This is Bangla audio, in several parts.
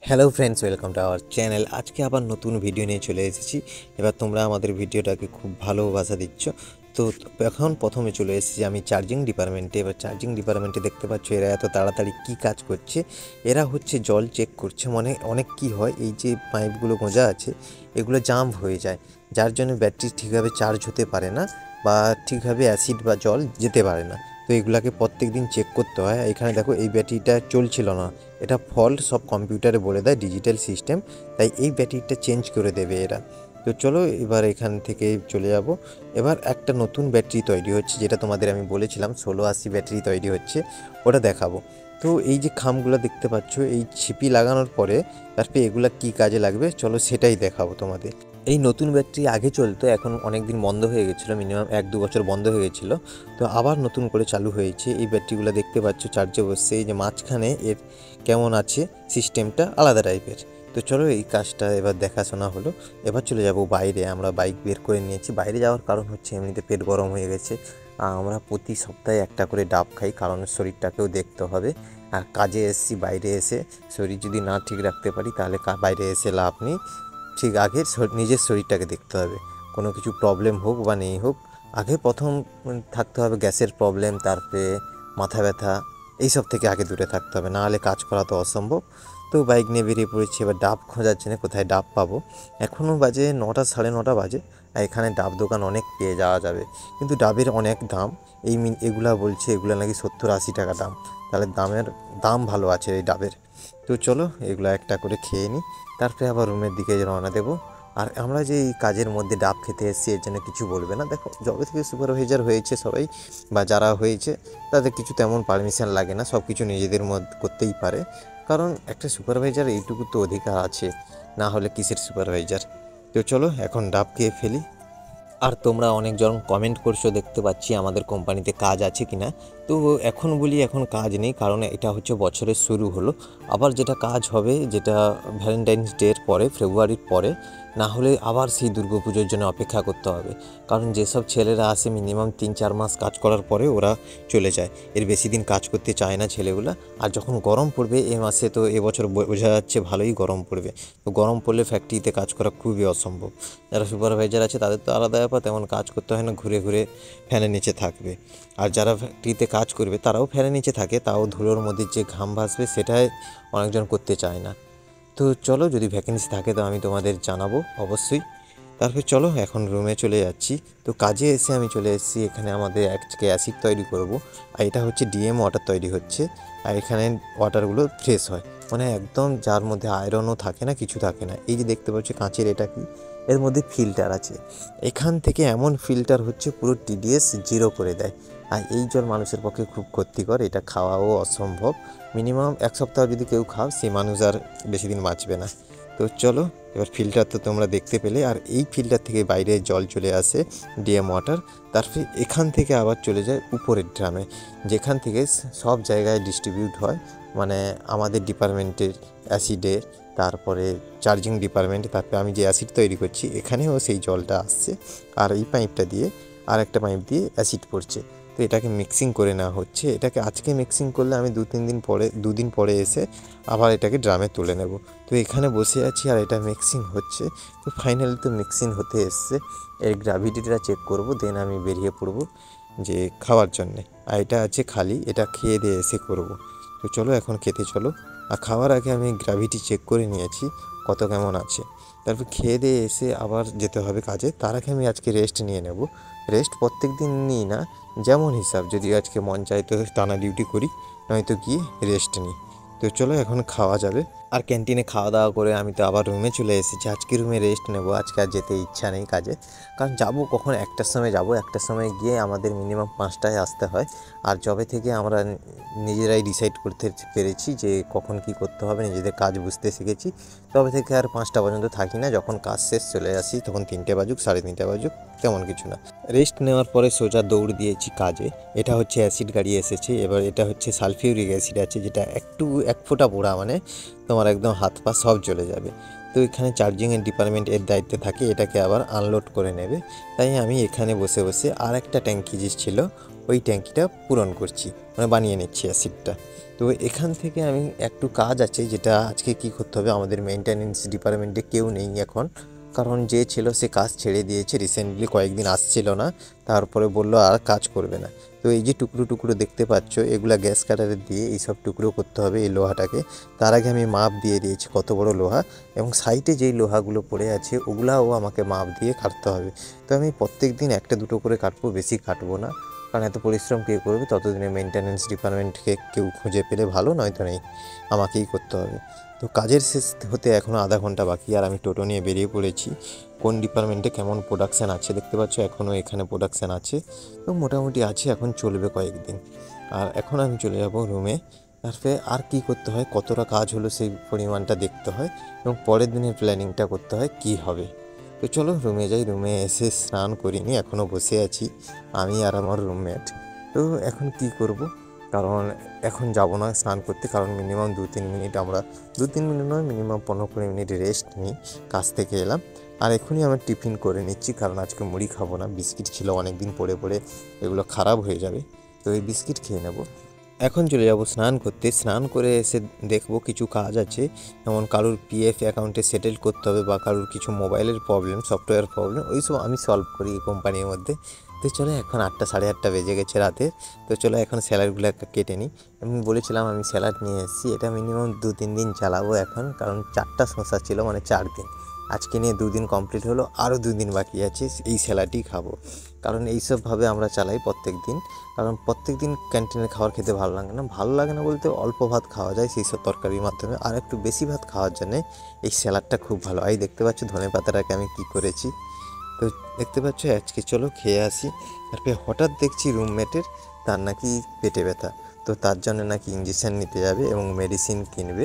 Hello friends, welcome to our channel. আজকে আবার নতুন ভিডিও নিয়ে চলে এসেছি। এবার তোমরা আমাদের ভিডিওটাকে খুব ভালোবাসা দিচ্ছ। তো এখন প্রথমে চলে এসেছি আমি চার্জিং ডিপার্টমেন্টে। এবার চার্জিং ডিপার্টমেন্টে দেখতে পাচ্ছ এরা এত তাড়াতাড়ি কী কাজ করছে। এরা হচ্ছে জল চেক করছে। মানে অনেক কি হয়, এই যে পাইপগুলো গোঁজা আছে এগুলো জাম হয়ে যায়, যার জন্য ব্যাটারি ঠিকভাবে চার্জ হতে পারে না বা ঠিকভাবে অ্যাসিড বা জল যেতে পারে না। তো এগুলাকে প্রত্যেক দিন চেক করতে হয়। এখানে দেখো এই ব্যাটারিটা চলছিল না, এটা ফল্ট সব কম্পিউটারে বলে দেয়, ডিজিটাল সিস্টেম, তাই এই ব্যাটারিটা চেঞ্জ করে দেবে এরা। তো চলো এবার এখান থেকে চলে যাব। এবার একটা নতুন ব্যাটারি তৈরি হচ্ছে, যেটা তোমাদের আমি বলেছিলাম 1680 ব্যাটারি তৈরি হচ্ছে, ওটা দেখাবো। তো এই যে খামগুলো দেখতে পাচ্ছ, এই ছিপি লাগানোর পরে তারপরে এগুলা কি কাজে লাগবে চলো সেটাই দেখাবো তোমাদের। এই নতুন ব্যাটারি আগে চলতো, এখন অনেক দিন বন্ধ হয়ে গেছিলো, মিনিমাম 1-2 বছর বন্ধ হয়ে গেছিলো। তো আবার নতুন করে চালু হয়েছে। এই ব্যাটারিগুলো দেখতে পাচ্ছ চার্জে বসছে, এই যে মাঝখানে এর কেমন আছে সিস্টেমটা আলাদা টাইপের। তো চলো এই কাজটা এবার দেখাশোনা হলো। এবার চলে যাব বাইরে। আমরা বাইক বের করে নিয়েছি। বাইরে যাওয়ার কারণ হচ্ছে এমনিতে পেট গরম হয়ে গেছে। আমরা প্রতি সপ্তাহে একটা করে ডাব খাই, কারণ শরীরটাকেও দেখতে হবে। আর কাজে এসেছি, বাইরে এসে শরীর যদি না ঠিক রাখতে পারি তাহলে বাইরে এসে লাভ নেই। ঠিক আগে নিজের শরীরটাকে দেখতে হবে, কোনো কিছু প্রবলেম হোক বা নেই হোক। আগে প্রথম থাকতে হবে গ্যাসের প্রবলেম, তারপরে মাথা ব্যথা, এইসব থেকে আগে দূরে থাকতে হবে, নাহলে কাজ করা তো অসম্ভব। তো বাইক নিয়ে বেরিয়ে পড়েছি। এবার ডাব খোঁজার জন্য কোথায় ডাব পাবো। এখনও বাজে 9টা, 9:30 বাজে, আর এখানে ডাব দোকান অনেক পেয়ে যাওয়া যাবে, কিন্তু ডাবের অনেক দাম। এগুলা বলছে এগুলো নাকি 70-80 টাকা দাম, তাহলে দাম ভালো আছে এই ডাবের। তো চলো এগুলো একটা করে খেয়ে নিই, তারপরে আবার রুমের দিকে রওনা দেবো। আর আমরা যে এই কাজের মধ্যে ডাব খেতে এসেছি এর জন্য কিছু বলবে না। দেখো, যবে থেকে সুপারভাইজার হয়েছে সবাই বা যারা হয়েছে তাদের কিছু তেমন পারমিশন লাগে না, সব কিছু নিজেদের মধ্যে করতেই পারে। কারণ একটা সুপারভাইজার এইটুকু তো অধিকার আছে, না হলে কিসের সুপারভাইজার। তো চলো এখন ডাব খেয়ে ফেলি। আর তোমরা অনেকজন কমেন্ট করছো, দেখতে পাচ্ছি আমাদের কোম্পানিতে কাজ আছে কিনা। তো এখন বলি এখন কাজ নেই, কারণ এটা হচ্ছে বছরের শুরু হলো। আবার যেটা কাজ হবে, যেটা ভ্যালেন্টাইন্স ডের পরে, ফেব্রুয়ারির পরে, না হলে আবার সেই দুর্গাপুজোর জন্য অপেক্ষা করতে হবে। কারণ যেসব ছেলেরা আসে মিনিমাম 3-4 মাস কাজ করার পরে ওরা চলে যায়, এর বেশি দিন কাজ করতে চায় না ছেলেগুলা। আর যখন গরম পড়বে এ মাসে, তো এবছর বোঝা যাচ্ছে ভালোই গরম পড়বে। তো গরম পড়লে ফ্যাক্টরিতে কাজ করা খুবই অসম্ভব। যারা সুপারভাইজার আছে তাদের তো আলাদা ব্যাপার, তেমন কাজ করতে হয় না, ঘুরে ঘুরে ফ্যানের নিচে থাকবে। আর যারা ফ্যাক্টরিতে কাজ করবে তারাও ফ্যানের নিচে থাকে, তাও ধুলোর মধ্যে যে ঘাম ভাসবে সেটাই অনেকজন করতে চায় না। তো চলো, যদি ভ্যাকেন্সি থাকে তো আমি তোমাদের জানাবো অবশ্যই। তারপর চলো এখন রুমে চলে যাচ্ছি। তো কাজে এসে আমি চলে এসেছি, এখানে আমাদের আজকে অ্যাসিড তৈরি করব। আর এটা হচ্ছে ডিএম ওয়াটার তৈরি হচ্ছে। আর এখানে ওয়াটারগুলো ফ্রেশ হয়, মানে একদম, যার মধ্যে আয়রনও থাকে না, কিছু থাকে না। এই যে দেখতে পাচ্ছ কাঁচের, এটা কি, এর মধ্যে ফিল্টার আছে। এখান থেকে এমন ফিল্টার হচ্ছে পুরো টিডিএস জিরো করে দেয়। আর এই জল মানুষের পক্ষে খুব ক্ষতিকর, এটা খাওয়াও অসম্ভব। মিনিমাম 1 সপ্তাহ যদি কেউ খাও, সেই মানুষ আর বেশি দিন বাঁচবে না। তো চলো এবার ফিল্টার তো তোমরা দেখতে পেলে, আর এই ফিল্টার থেকে বাইরে জল চলে আসে ডিএম ওয়াটার। তারপরে এখান থেকে আবার চলে যায় উপরের ড্রামে, যেখান থেকে সব জায়গায় ডিস্ট্রিবিউট হয়। মানে আমাদের ডিপার্টমেন্টের অ্যাসিডের, তারপরে চার্জিং ডিপার্টমেন্ট, তারপরে আমি যে অ্যাসিড তৈরি করছি এখানেও সেই জলটা আসছে। আর এই পাইপটা দিয়ে আর একটা পাইপ দিয়ে অ্যাসিড পড়ছে। তো এটাকে মিক্সিং করে নেওয়া হচ্ছে। এটাকে আজকে মিক্সিং করলে আমি 2-3 দিন পরে এসে আবার এটাকে ড্রামে তুলে নেব। তো এখানে বসে আছি আর এটা মিক্সিং হচ্ছে। তো ফাইনালি তো মিক্সিং হতে এসছে, এর গ্র্যাভিটিটা চেক করব, দেন আমি বেরিয়ে পড়ব যে খাওয়ার জন্যে। আর এটা আছে খালি, এটা খেয়ে দিয়ে এসে করব। তো চলো এখন খেতে চলো। আর খাওয়ার আগে আমি গ্র্যাভিটি চেক করে নিয়েছি কত কেমন আছে। তারপর খেয়ে দিয়ে এসে আবার যেতে হবে কাজে। তার আগে আমি আজকে রেস্ট নিয়ে নেব। রেস্ট প্রত্যেক দিন নিই না, যেমন হিসাব, যদি আজকে মন চাই তো টানা ডিউটি করি, নয়তো গিয়ে রেস্ট নিই। তো চলো এখন খাওয়া যাবে। আর ক্যান্টিনে খাওয়া দাওয়া করে আমি তো আবার রুমে চলে এসেছি। আজকে রুমে রেস্ট নেব, আজকে আর যেতে ইচ্ছা নেই কাজে। কারণ যাবো কখন, 1টার সময় যাবো, 1টার সময় গিয়ে আমাদের মিনিমাম 5টায় আসতে হয়। আর যবে থেকে আমরা নিজেরাই ডিসাইড করতে পেরেছি যে কখন কী করতে হবে, নিজেদের কাজ বুঝতে শিখেছি, তবে থেকে আর 5টা পর্যন্ত থাকি না। যখন কাজ শেষ চলে আসি, তখন 3টে বাজুক, 3:30 বাজুক, তেমন কিছু না। রেস্ট নেওয়ার পরে সোজা দৌড় দিয়েছি কাজে। এটা হচ্ছে অ্যাসিড গাড়ি এসেছে। এবার এটা হচ্ছে সালফিউরিক অ্যাসিড আছে, যেটা একটু 1 ফোঁটা পোড়া মানে তোমার একদম হাত পা সব জ্বলে যাবে। তো এখানে চার্জিংয়ের ডিপার্টমেন্ট এর দায়িত্বে থাকে, এটাকে আবার আনলোড করে নেবে। তাই আমি এখানে বসে বসে আর একটা ট্যাঙ্কি যে ছিল ওই ট্যাঙ্কিটা পূরণ করছি, মানে বানিয়ে নিচ্ছি অ্যাসিডটা। তো এখান থেকে আমি একটু কাজ আছে যেটা আজকে কি করতে হবে, আমাদের মেইনটেনেন্স ডিপার্টমেন্টে কেউ নেই এখন, কারণ যে ছিল সে কাজ ছেড়ে দিয়েছে, রিসেন্টলি কয়েকদিন আসছিল না, তারপরে বললো আর কাজ করবে না। তো এই যে টুকরো টুকরো দেখতে পাচ্ছ, এগুলা গ্যাস কাটারে দিয়ে এইসব টুকরো করতে হবে এই লোহাটাকে। তার আগে আমি মাপ দিয়ে দিয়েছি কত বড় লোহা, এবং সাইডে যেই লোহাগুলো পড়ে আছে ওগুলাও আমাকে মাপ দিয়ে কাটতে হবে। তো আমি প্রত্যেক দিন একটা দুটো করে কাটবো, বেশি কাটবো না, কারণ এত পরিশ্রম কে করবে, ততদিনে মেনটেন্যান্স ডিপার্টমেন্টকে কেউ খুঁজে পেলে ভালো, নয়তো নেই, আমাকেই করতে হবে। তো কাজের শেষ হতে এখনও আধা ঘন্টা বাকি, আর আমি টোটো নিয়ে বেরিয়ে পড়েছি। কোন ডিপার্টমেন্টে কেমন প্রোডাকশান আছে দেখতে পাচ্ছ, এখনও এখানে প্রোডাকশান আছে, তো মোটামুটি আছে, এখন চলবে কয়েকদিন। আর এখন আমি চলে যাব রুমে, তারপরে আর কি করতে হয়, কতটা কাজ হলো সেই পরিমাণটা দেখতে হয়, এবং পরের দিনের প্ল্যানিংটা করতে হয় কি হবে। তো চলো রুমে যাই। রুমে এসে স্নান করিনি, এখনও বসে আছি আমি আর আমার রুমমেট। তো এখন কি করব, কারণ এখন যাব না স্নান করতে, কারণ মিনিমাম 2-3 মিনিট আমরা 2-3 মিনিট নয়, মিনিমাম 15-20 মিনিট রেস্ট নিই, কাজ থেকে এলাম। আর এখনই আমার টিফিন করে নিচ্ছি, কারণ আজকে মুড়ি খাবো না, বিস্কিট ছিল অনেক দিন পরে পরে, এগুলো খারাপ হয়ে যাবে, তো এই বিস্কিট খেয়ে নেব। এখন চলে যাব স্নান করতে। স্নান করে এসে দেখব কিছু কাজ আছে, যেমন কারোর পিএফ অ্যাকাউন্টে সেটেল করতে হবে, বা কারোর কিছু মোবাইলের প্রবলেম, সফটওয়্যার প্রবলেম, ওইসব আমি সলভ করি এই কোম্পানির মধ্যে। তো চলো, এখন 8টা 8:30 বেজে গেছে রাতে। তো চলো এখন স্যালাডগুলো কেটে নিই। আমি বলেছিলাম আমি স্যালাড নিয়ে এসেছি, এটা মিনিমাম 2-3 দিন চালাবো এখন, কারণ 4টা শসা ছিল, মানে 4 দিন। আজকে নিয়ে 2 দিন কমপ্লিট হলো, আরও 2 দিন বাকি আছে, এই স্যালাডই খাবো, কারণ এইসবভাবে আমরা চালাই প্রত্যেক দিন। কারণ প্রত্যেক দিন ক্যান্টিনের খাবার খেতে ভালো লাগে না, ভালো লাগে না বলতে অল্প ভাত খাওয়া যায় সেই সব তরকারির মাধ্যমে, আর একটু বেশি ভাত খাওয়ার জন্যে এই স্যালাডটা খুব ভালো। এই দেখতে পাচ্ছ ধনে পাতাটাকে আমি কী করেছি, তো দেখতে পাচ্ছ। আজকে চলো খেয়ে আসি। তারপরে হঠাৎ দেখছি রুমমেটের, তার নাকি পেটে ব্যথা, তো তার জন্য নাকি ইঞ্জেকশন নিতে যাবে এবং মেডিসিন কিনবে।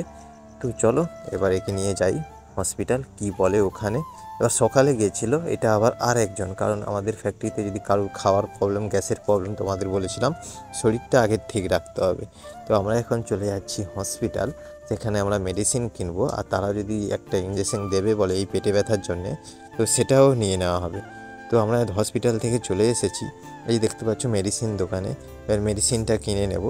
তো চলো এবার একে নিয়ে যাই হসপিটাল, কি বলে ওখানে। এবার সকালে গিয়েছিল, এটা আবার আর একজন, কারণ আমাদের ফ্যাক্টরিতে যদি কারোর খাওয়ার প্রবলেম, গ্যাসের প্রবলেম, তোমাদের বলেছিলাম শরীরটা আগে ঠিক রাখতে হবে। তো আমরা এখন চলে যাচ্ছি হসপিটাল, সেখানে আমরা মেডিসিন কিনবো, আর তারা যদি একটা ইঞ্জেকশন দেবে বলে এই পেটে ব্যথার জন্যে, তো সেটাও নিয়ে নেওয়া হবে। তো আমরা হসপিটাল থেকে চলে এসেছি, এই দেখতে পাচ্ছ মেডিসিন দোকানে, এবার মেডিসিনটা কিনে নেব।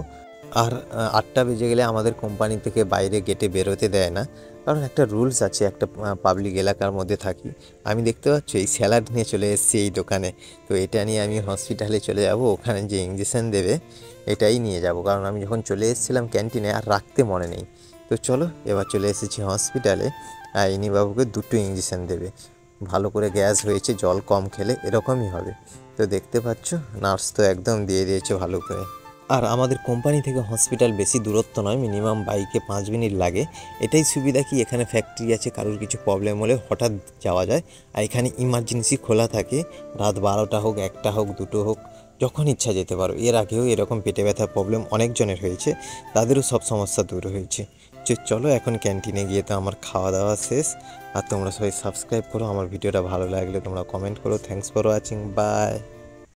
আর 8টা বেজে গেলে আমাদের কোম্পানি থেকে বাইরে গেটে বেরোতে দেয় না, কারণ একটা রুলস আছে, একটা পাবলিক এলাকার মধ্যে থাকি। আমি দেখতে পাচ্ছি এই স্যালাড নিয়ে চলে এসেছি এই দোকানে, তো এটা নিয়ে আমি হসপিটালে চলে যাব, ওখানে যে ইঞ্জেকশন দেবে এটাই নিয়ে যাব, কারণ আমি যখন চলে এসেছিলাম ক্যান্টিনে আর রাখতে মনে নেই। তো চলো এবার চলে এসেছি হসপিটালে, ইনি বাবুকে 2টো ইঞ্জেকশন দেবে। ভালো করে গ্যাস হয়েছে, জল কম খেলে এরকমই হবে। তো দেখতে পাচ্ছ নার্স তো একদম দিয়ে দিয়েছে ভালো করে। আর আমাদের কোম্পানি থেকে হসপিটাল বেশি দূরত্ব নয়, মিনিমাম বাইকে 5 মিনিট লাগে। এটাই সুবিধা কি এখানে ফ্যাক্টরি আছে, কারোর কিছু প্রবলেম হলে হঠাৎ যাওয়া যায়। আর এখানে ইমার্জেন্সি খোলা থাকে, রাত 12টা হোক, 1টা হোক, 2টো হোক, যখন ইচ্ছা যেতে পারো। এর আগেও এরকম পেটে ব্যথার প্রবলেম অনেকজনের হয়েছে, তাদেরও সব সমস্যা দূর হয়েছে। চলো এখন ক্যান্টিনে গিয়ে, তো আমার খাওয়া দাওয়া শেষ। আর তোমরা সবাই সাবস্ক্রাইব করো, আমার ভিডিওটা ভালো লাগলে তোমরা কমেন্ট করো। Thanks for watching, by.